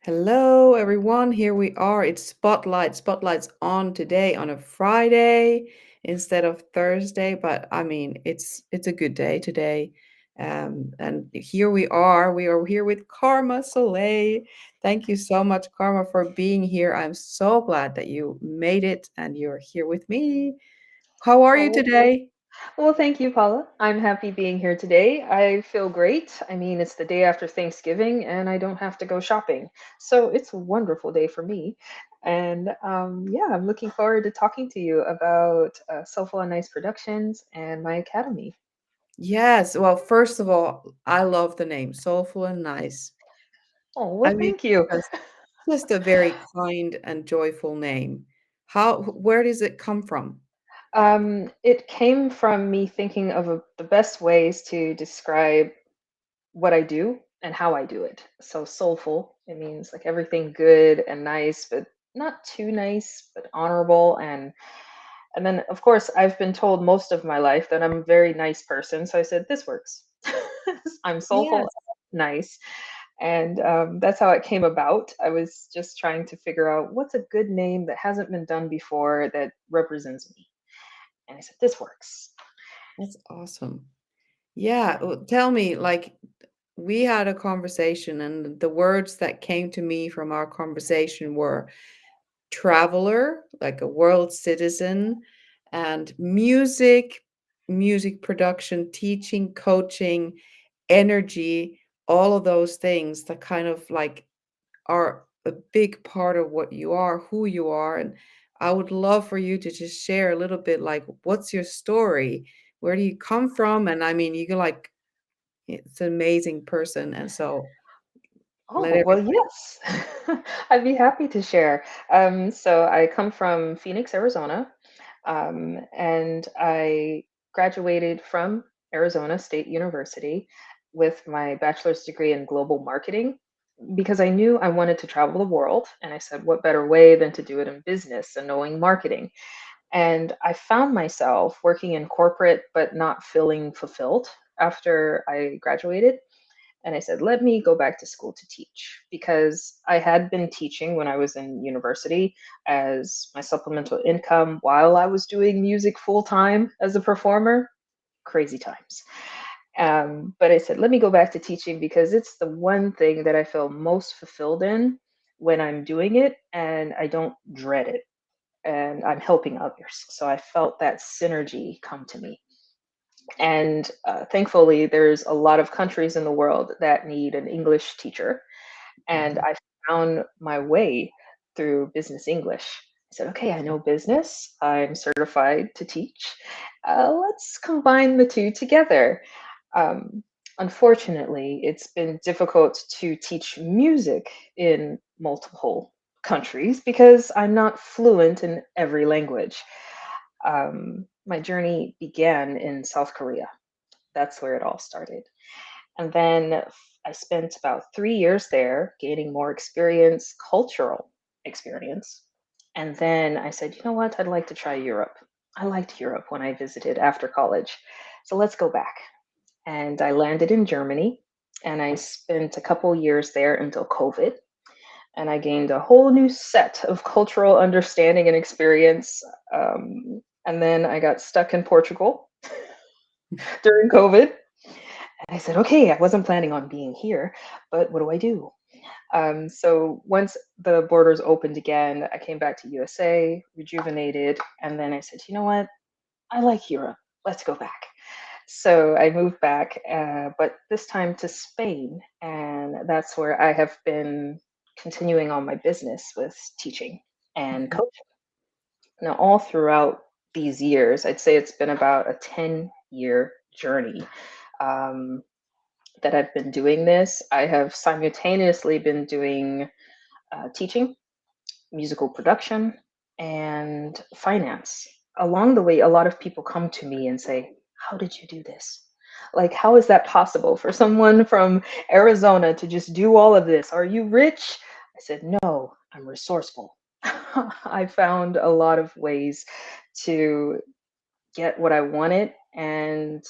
Hello, everyone. Here we are. It's Spotlight. Spotlight's on today on a Friday instead of Thursday, but I mean, it's a good day today. And here we are. We are here with Karma Soleil. Thank you so much, Karma, for being here. I'm so glad that you made it and you're here with me. How are you Oh, today? well, thank you, Paula. I'm happy being here today. I feel great. I mean, it's the day after Thanksgiving and I don't have to go shopping. So it's a wonderful day for me. And yeah, I'm looking forward to talking to you about Soulful and Nice Productions and my academy. Yes. Well, first of all, I love the name, Soulful and Nice. Oh, I well, mean, thank you. just a very kind and joyful name. Where does it come from? It came from me thinking of the best ways to describe what I do and how I do it. So soulful, it means like everything good and nice, but not too nice, but honorable. And then of course I've been told most of my life that I'm a very nice person. So I said, this works. I'm soulful, Yes. nice. And that's how it came about. I was just trying to figure out what's a good name that hasn't been done before that represents me. And I said, this works. That's awesome. Yeah, tell me, like, we had a conversation, and the words that came to me from our conversation were traveler, like a world citizen, and music production, teaching, coaching, energy, all of those things that kind of like are a big part of what you are, who you are. And I would love for you to just share a little bit like, what's your story? Where do you come from? And I mean, you can like, it's an amazing person. And so let Oh, well, everybody. yes. I'd be happy to share. So I come from Phoenix, Arizona, and I graduated from Arizona State University with my bachelor's degree in global marketing because I knew I wanted to travel the world. And I said, what better way than to do it in business and knowing marketing? And I found myself working in corporate, but not feeling fulfilled after I graduated. And I said, let me go back to school to teach because I had been teaching when I was in university as my supplemental income while I was doing music full time as a performer. Crazy times. But I said, let me go back to teaching because it's the one thing that I feel most fulfilled in when I'm doing it and I don't dread it and I'm helping others. So I felt that synergy come to me. And thankfully, there's a lot of countries in the world that need an English teacher. And Mhm. I found my way through business English. I said, okay, I know business, I'm certified to teach. Let's combine the two together. Um, Unfortunately, it's been difficult to teach music in multiple countries because I'm not fluent in every language. My journey began in South Korea. That's where it all started. And then I spent about 3 years there, gaining more experience, cultural experience. And then I said, you know what? I'd like to try Europe. I liked Europe when I visited after college. So let's go back. And I landed in Germany and I spent a couple years there until COVID. And I gained a whole new set of cultural understanding and experience. And then I got stuck in Portugal during COVID. And I said, okay, I wasn't planning on being here, but what do I do? So once the borders opened again, I came back to USA, rejuvenated, and then I said, you know what? I like Europe. Let's go back. So I moved back, but this time to Spain, and that's where I have been continuing on my business with teaching and Mhm. coaching. Now, all throughout these years, I'd say it's been about a 10-year journey. Um, that I've been doing this. I have simultaneously been doing teaching, musical production, and finance. Along the way, a lot of people come to me and say, how did you do this? Like, how is that possible for someone from Arizona to just do all of this? Are you rich? I said, no, I'm resourceful. I found a lot of ways to get what I wanted, and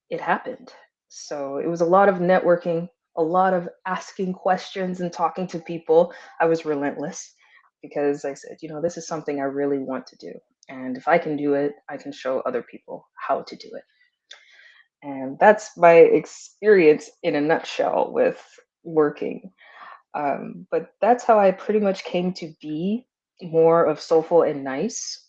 it happened. So it was a lot of networking, a lot of asking questions and talking to people. I was relentless because I said, this is something I really want to do. And if I can do it, I can show other people how to do it. And that's my experience in a nutshell with working. But that's how I pretty much came to be more of Soulful and Nice.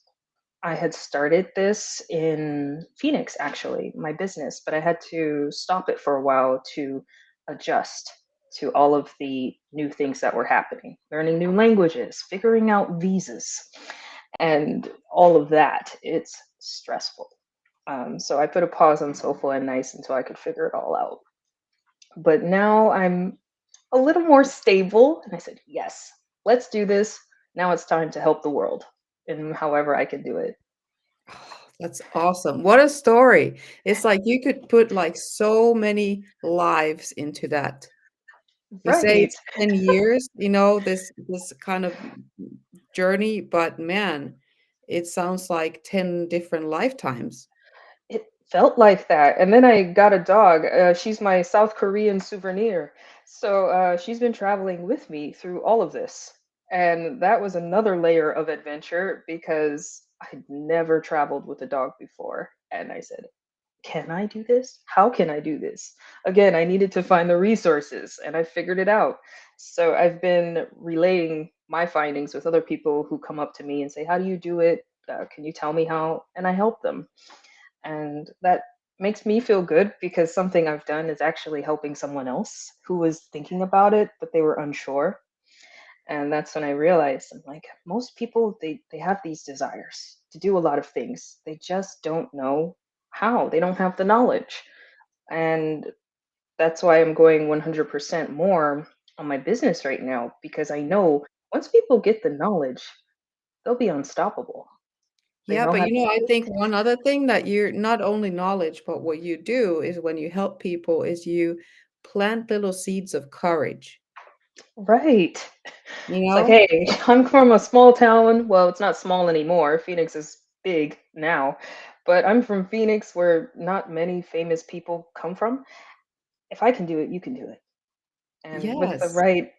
I had started this in Phoenix, actually, my business, but I had to stop it for a while to adjust to all of the new things that were happening, learning new languages, figuring out visas, and all of that. It's stressful. So I put a pause on Soulful and Nice until I could figure it all out. But now I'm a little more stable, and I said, yes, let's do this. Now it's time to help the world in however I can do it. Oh, that's awesome. What a story. It's like you could put like so many lives into that. You say Right. it's 10 years, this kind of journey, but man, it sounds like 10 different lifetimes. It felt like that. And then I got a dog. She's my South Korean souvenir. So she's been traveling with me through all of this. And that was another layer of adventure because I'd never traveled with a dog before. And I said, can I do this? How can I do this? Again, I needed to find the resources and I figured it out. So I've been relaying my findings with other people who come up to me and say, how do you do it? Can you tell me how? And I help them. And that makes me feel good because something I've done is actually helping someone else who was thinking about it, but they were unsure. And that's when I realized I'm like, most people they have these desires to do a lot of things. They just don't know how. They don't have the knowledge. And that's why I'm going 100% more on my business right now because I know once people get the knowledge, they'll be unstoppable. They Yeah, know but how to I do it. think one other thing that you're not only knowledge, but what you do is when you help people is you plant little seeds of courage, Right. you It's like, know? hey, I'm from a small town. Well, it's not small anymore. Phoenix is big now, but I'm from Phoenix where not many famous people come from. If I can do it, you can do it. And with the Yes. right,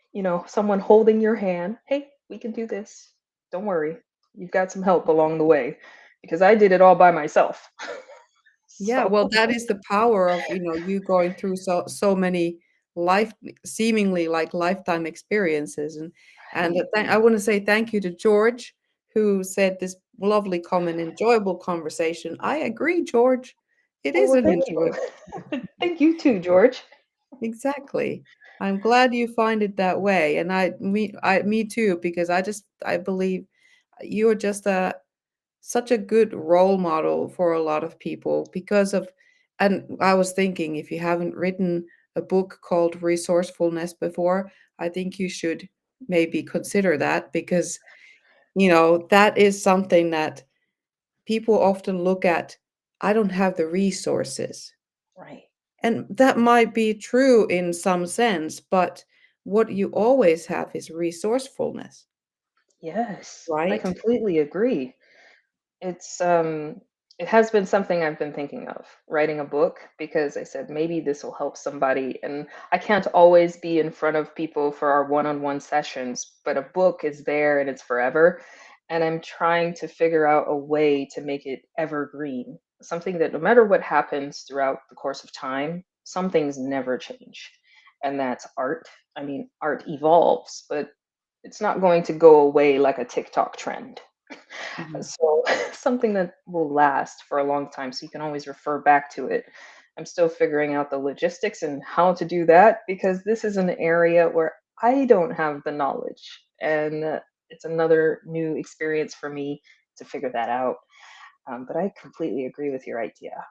someone holding your hand, hey, we can do this. Don't worry. You've got some help along the way because I did it all by myself. Yeah, So, well, that is the power of, you going through so many life seemingly like lifetime experiences, and right. I want to say thank you to George who said this lovely comment, enjoyable conversation. I agree, George. It Oh, is well, an thank you. enjoyable. Thank you too, George. Exactly. I'm glad you find it that way, and me too, because I believe you're just a such a good role model for a lot of people because of and I was thinking if you haven't written a book called Resourcefulness before, I think you should maybe consider that because, that is something that people often look at, I don't have the resources. Right. And that might be true in some sense, but what you always have is resourcefulness, Yes, I right? completely agree. It's it has been something I've been thinking of, writing a book, because I said maybe this will help somebody. And I can't always be in front of people for our one-on-one sessions, but a book is there and it's forever. And I'm trying to figure out a way to make it evergreen, something that no matter what happens throughout the course of time, some things never change. And that's art. I mean, art evolves, but it's not going to go away like a TikTok trend. Mhm. So something that will last for a long time so you can always refer back to it. I'm still figuring out the logistics and how to do that because this is an area where I don't have the knowledge. And it's another new experience for me to figure that out. But I completely agree with your idea.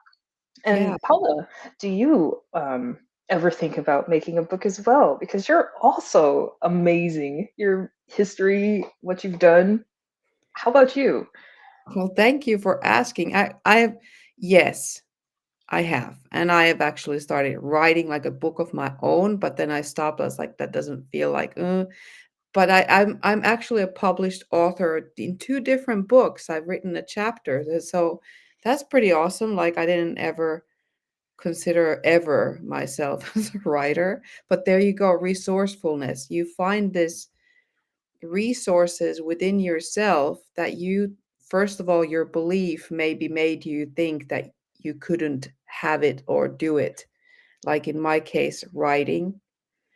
Yeah. And Paula, do you ever think about making a book as well? Because you're also amazing. Your history, what you've done. How about you? Well, thank you for asking. Yes, I have. And I have actually started writing like a book of my own, but then I stopped. I was like, that doesn't feel like, but I'm actually a published author in two different books. I've written a chapter. So that's pretty awesome. Like I didn't ever consider ever myself as a writer, but there you go, resourcefulness. You find this resources within yourself that you, first of all, your belief maybe made you think that you couldn't have it or do it. Like in my case, writing,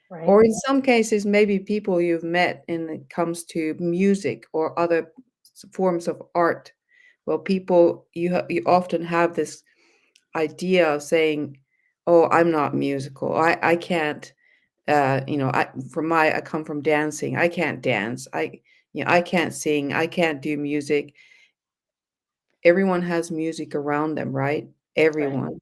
Right. or in some cases, maybe people you've met when it comes to music or other forms of art. Well, people, you often have this idea of saying, "Oh, I'm not musical. I can't." I come from dancing. I can't dance. I can't sing. I can't do music. Everyone has music around them, right? Right. Everyone.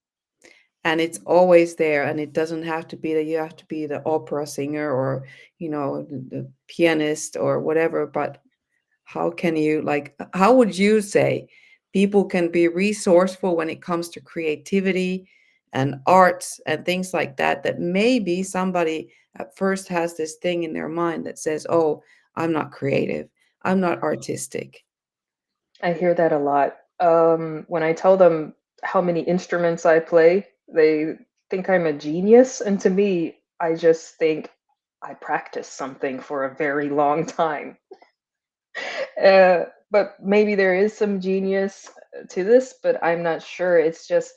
And it's always there, and it doesn't have to be that you have to be the opera singer or, the pianist or whatever, but how would you say people can be resourceful when it comes to creativity and arts and things like that, that maybe somebody at first has this thing in their mind that says, "Oh, I'm not creative. I'm not artistic." I hear that a lot. When I tell them how many instruments I play, they think I'm a genius, and to me, I just think I practiced something for a very long time. But maybe there is some genius to this, but I'm not sure. It's just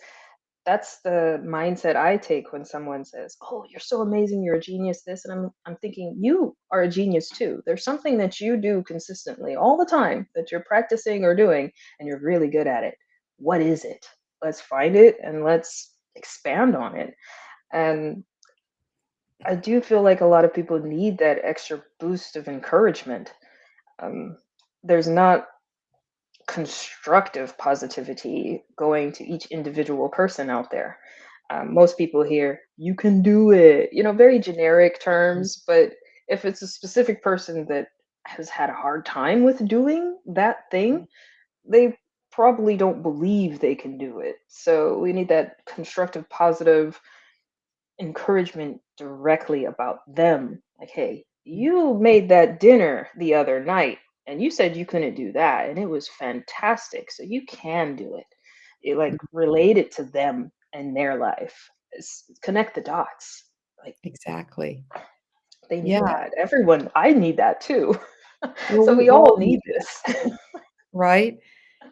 that's the mindset I take when someone says, "Oh, you're so amazing, you're a genius," this, and I'm thinking, "You are a genius too. There's something that you do consistently all the time that you're practicing or doing, and you're really good at it. What is it? Let's find it and let's expand on it." And I do feel like a lot of people need that extra boost of encouragement. Um, there's not constructive positivity going to each individual person out there. Most people hear, "You can do it," very generic terms, but if it's a specific person that has had a hard time with doing that thing, they probably don't believe they can do it. So we need that constructive, positive encouragement directly about them. Like, hey, you made that dinner the other night and you said you couldn't do that and it was fantastic. So you can do it. It like relate it to them and their life. Connect the dots. Like Exactly. they need Yeah. that. Everyone, I need that too. Well, So we we all all need need this. that, right?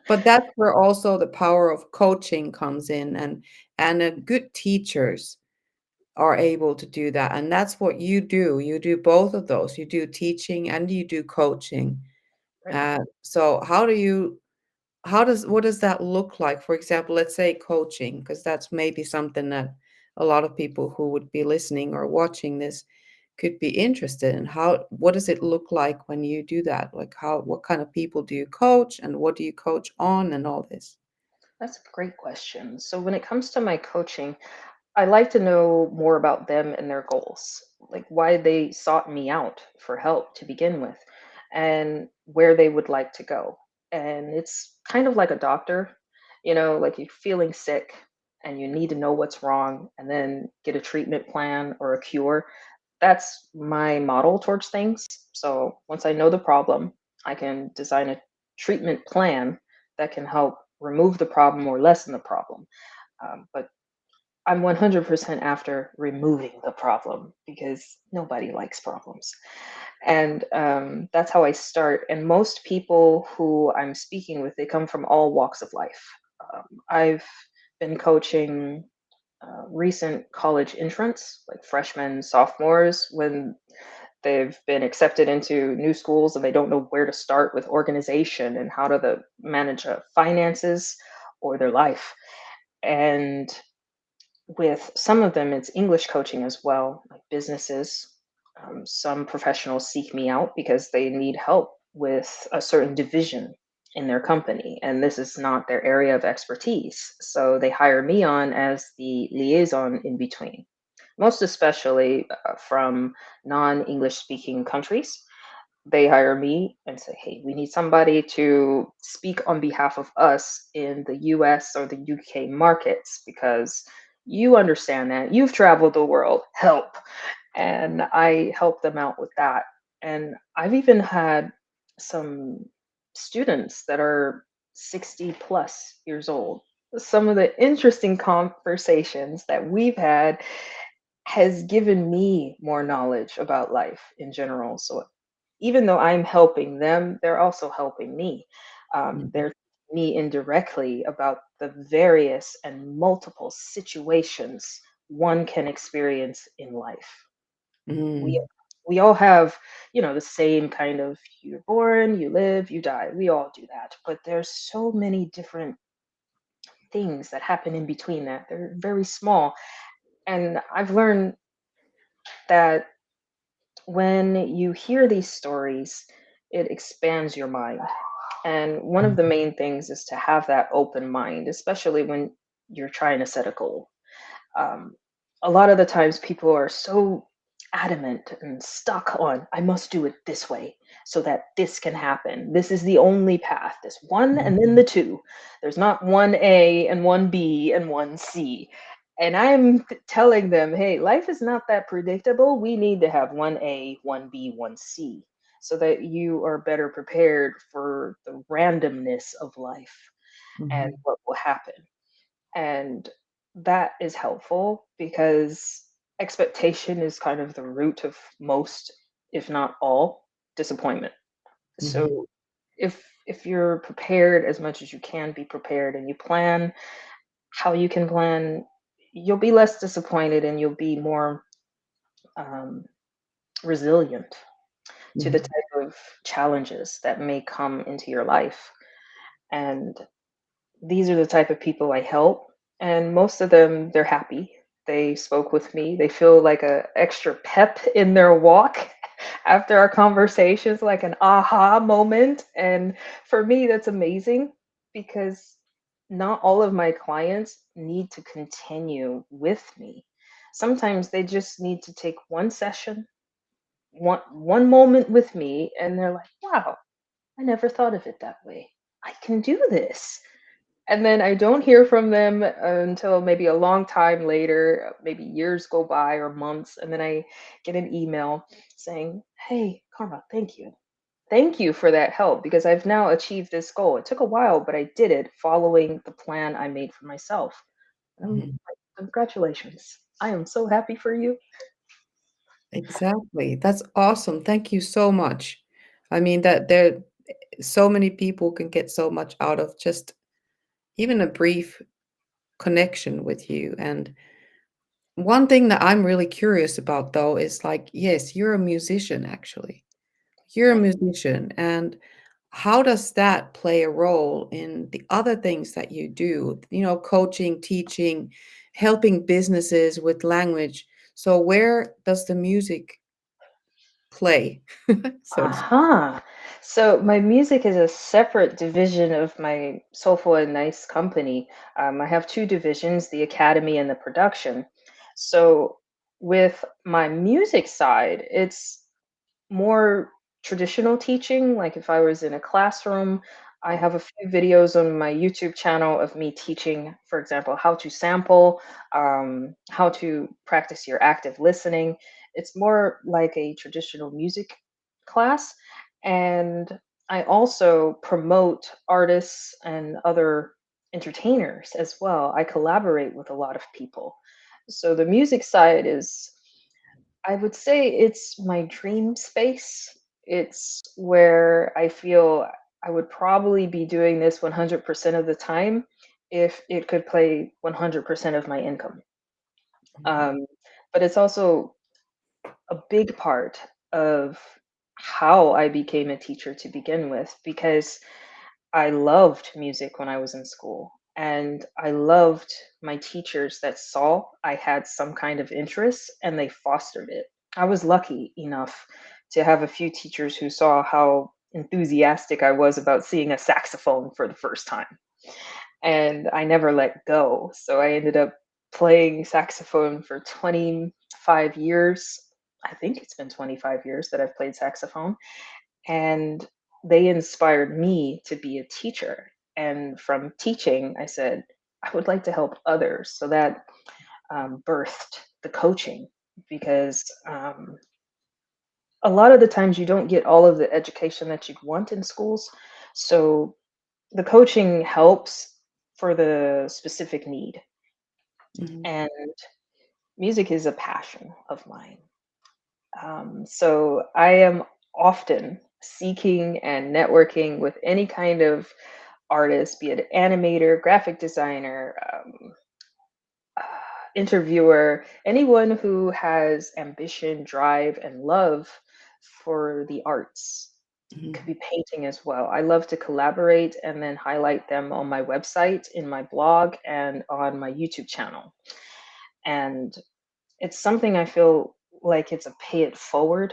But that's where also the power of coaching comes in, and good teachers are able to do that, and that's what you do. You do both of those. You do teaching and you do coaching. Right. So what does that look like? For example, let's say coaching, because that's maybe something that a lot of people who would be listening or watching this could be interested in. What does it look like when you do that? Like what kind of people do you coach and what do you coach on and all this? That's a great question. So when it comes to my coaching, I like to know more about them and their goals, like why they sought me out for help to begin with, and where they would like to go. And it's kind of like a doctor, like you're feeling sick and you need to know what's wrong and then get a treatment plan or a cure. That's my model towards things. So once I know the problem, I can design a treatment plan that can help remove the problem or lessen the problem. But I'm 100% after removing the problem because nobody likes problems. And that's how I start. And most people who I'm speaking with, they come from all walks of life. I've been coaching recent college entrants, like freshmen, sophomores, when they've been accepted into new schools and they don't know where to start with organization and how to manage finances or their life. And with some of them, it's English coaching as well, like businesses. Some professionals seek me out because they need help with a certain division in their company, and this is not their area of expertise. So they hire me on as the liaison in between, most especially from non English speaking countries. They hire me and say, "Hey, we need somebody to speak on behalf of us in the US or the UK markets because you understand that. You've traveled the world. Help." And I help them out with that. And I've even had some students that are 60 plus years old. some of the interesting conversations that we've had has given me more knowledge about life in general. So even though I'm helping them, they're also helping me. Mhm. They're teaching me indirectly about the various and multiple situations one can experience in life. We Mm. we all have, the same kind of you're born, you live, you die. We all do that. But there's so many different things that happen in between that. They're very small. And I've learned that when you hear these stories, it expands your mind. And one of the main things is to have that open mind, especially when you're trying to set a goal. Um, a lot of the times people are so adamant and stuck on, I must do it this way so that this can happen. This is the only path, this one and then Mhm. the two. There's not one A and one B and one C. And I'm telling them, hey, life is not that predictable. We need to have one A, one B, one C so that you are better prepared for the randomness of life and Mhm. what will happen. And that is helpful because expectation is kind of the root of most, if not all, disappointment. Mhm. So if you're prepared as much as you can be prepared and you plan how you can plan, you'll be less disappointed and you'll be more um, resilient to the Mhm. type of challenges that may come into your life. And these are the type of people I help, and most of them, they're happy. They spoke with me. They feel like a extra pep in their walk after our conversations, like an aha moment. And for me, that's amazing because not all of my clients need to continue with me. Sometimes they just need to take one session, one moment with me, and they're like, "Wow, I never thought of it that way. I can do this." And then I don't hear from them until maybe a long time later, maybe years go by or months, and then I get an email saying, "Hey, Karma, thank you. Thank you for that help because I've now achieved this goal. It took a while, but I did it following the plan I made for myself." And I'm Mhm. like, congratulations. I am so happy for you. Exactly. That's awesome. Thank you so much. I mean, that there so many people can get so much out of just even a brief connection with you. And one thing that I'm really curious about though is like, yes, you're a musician actually. You're a Right. musician, and how does that play a role in the other things that you do? You know, coaching, teaching, helping businesses with language. So where does the music play, so to speak? Uh-huh. So my music is a separate division of my Soulful and Nice company. I have two divisions, the academy and the production. So with my music side, it's more traditional teaching. Like if I was in a classroom, I have a few videos on my YouTube channel of me teaching, for example, how to sample, how to practice your active listening. It's more like a traditional music class. And I also promote artists and other entertainers as well. I collaborate with a lot of people. So the music side is, I would say it's my dream space. It's where I feel I would probably be doing this 100% of the time if it could play 100% of my income. Mhm, Um, but it's also a big part of how I became a teacher to begin with because I loved music when I was in school. And I loved my teachers that saw I had some kind of interest and they fostered it. I was lucky enough to have a few teachers who saw how enthusiastic I was about seeing a saxophone for the first time. And I never let go. So I ended up playing saxophone for 25 years. I think it's been 25 years that I've played saxophone, and they inspired me to be a teacher. And from teaching, I said, I would like to help others. So that birthed the coaching because a lot of the times you don't get all of the education that you'd want in schools. So the coaching helps for the specific need. Mhm. And music is a passion of mine. So I am often seeking and networking with any kind of artist, be it animator, graphic designer, uh, interviewer, anyone who has ambition, drive, and love for the arts. It could Mhm. be painting as well. I love to collaborate and then highlight them on my website, in my blog, and on my YouTube channel. And it's something I feel like it's a pay it forward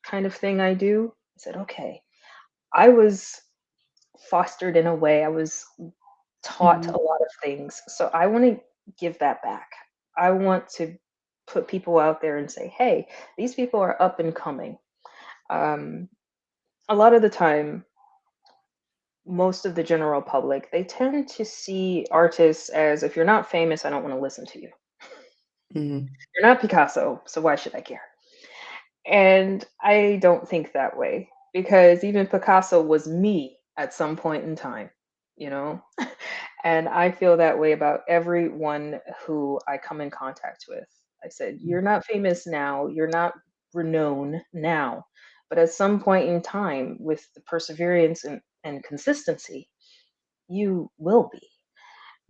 kind of thing I do. I said, okay, I was fostered in a way, I was taught a Mhm. lot of things. So I want to give that back. I want to put people out there and say, hey, these people are up and coming. Um, a lot of the time, most of the general public, they tend to see artists as if you're not famous, I don't want to listen to you. Mhm. You're not Picasso, so why should I care? And I don't think that way because even Picasso was me at some point in time, you know? And I feel that way about everyone who I come in contact with. I said, Mhm. you're not famous now, you're not renowned now, but at some point in time, with the perseverance and consistency, you will be.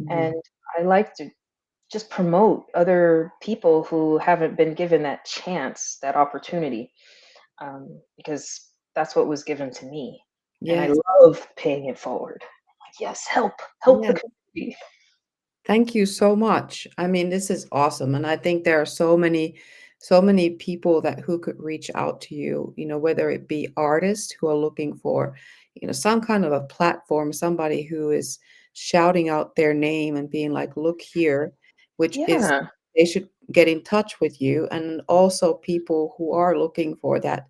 And Mhm. I like to just promote other people who haven't been given that chance, that opportunity, because that's what was given to me. And I Yes. love paying it forward. Like, yes, help the Yeah. community. Thank you so much. I mean, this is awesome, and I think there are so many people that who could reach out to you, whether it be artists who are looking for, some kind of a platform, somebody who is shouting out their name and being like, "Look here," which is Yeah, they should get in touch with you, and also people who are looking for that,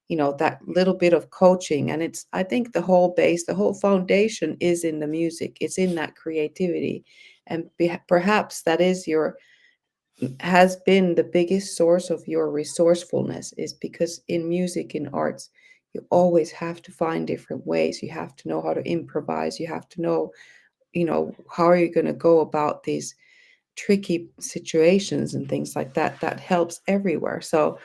that little bit of coaching. And it's I think the whole base, the whole foundation is in the music. It's in that creativity and perhaps that is your has been the biggest source of your resourcefulness is because in music in arts you always have to find different ways, you have to know how to improvise, you have to know how are you going to go about these tricky situations and things like that. That helps everywhere. So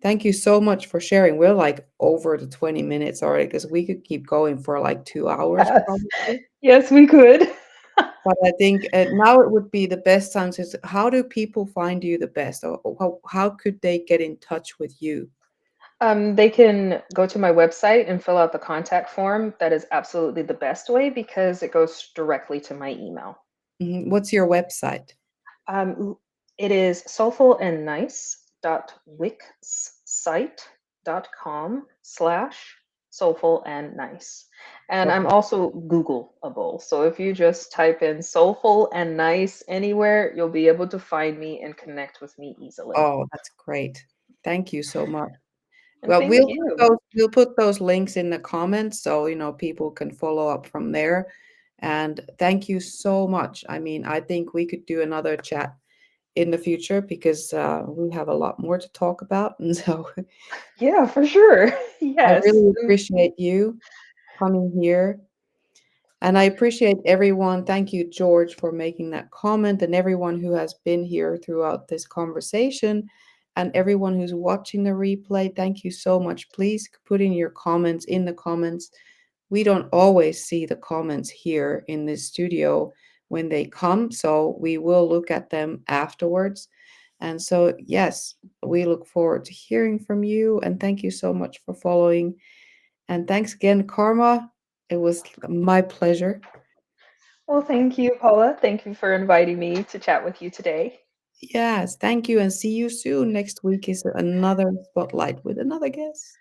thank you so much for sharing. We're like over the 20 minutes already because we could keep going for like 2 hours yes, probably. yes, we could. But I think now it would be the best time to how do people find you the best? Or how could they get in touch with you? They can go to my website and fill out the contact form. That is absolutely the best way because it goes directly to my email. Mhm. What's your website? It is soulfulandnice.wixsite.com/soulful and nice. And I'm Okay. also Googleable. So if you just type in soulful and nice anywhere, you'll be able to find me and connect with me easily. Oh, that's great. Thank you so much. And Well, thank you. we'll put those links in the comments so people can follow up from there. And thank you so much. I mean, I think we could do another chat in the future because we have a lot more to talk about. And so Yeah, for sure. I Yes. really appreciate you coming here. And I appreciate everyone. Thank you, George, for making that comment, and everyone who has been here throughout this conversation, and everyone who's watching the replay. Thank you so much. Please put in your comments in the comments. We don't always see the comments here in this studio when they come, so we will look at them afterwards. And so, yes, we look forward to hearing from you. And thank you so much for following. And thanks again, Karma. It was my pleasure. Well, thank you, Paula. Thank you for inviting me to chat with you today. Yes, thank you, and see you soon. Next week is another spotlight with another guest.